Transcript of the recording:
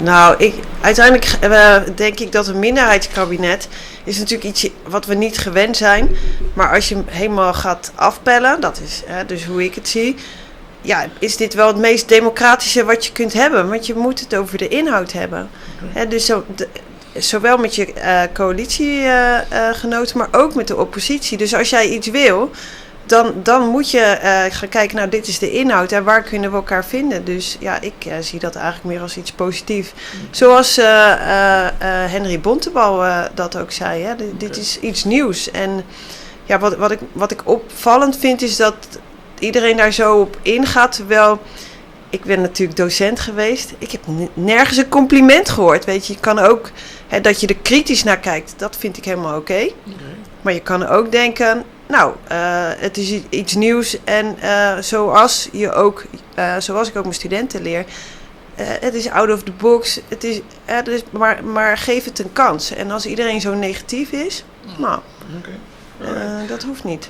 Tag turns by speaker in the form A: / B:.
A: Nou, uiteindelijk denk ik dat een minderheidskabinet is natuurlijk iets wat we niet gewend zijn. Maar als je hem helemaal gaat afpellen, dat is dus hoe ik het zie. Ja, is dit wel het meest democratische wat je kunt hebben. Want je moet het over de inhoud hebben. Dus zowel met je coalitiegenoten, maar ook met de oppositie. Dus als jij iets wil, dan moet je gaan kijken, nou, dit is de inhoud en waar kunnen we elkaar vinden. Dus ja, ik zie dat eigenlijk meer als iets positiefs. Zoals Henry Bontebal dat ook zei. Hè? Dit is iets nieuws. En ja, wat ik opvallend vind is dat iedereen daar zo op ingaat. Terwijl, ik ben natuurlijk docent geweest. Ik heb nergens een compliment gehoord. Weet je kan ook, dat je er kritisch naar kijkt. Dat vind ik helemaal oké. Maar je kan ook denken, nou, het is iets nieuws. En zoals ik ook mijn studenten leer. Het is out of the box. Het is, maar geef het een kans. En als iedereen zo negatief is, nou, dat hoeft niet.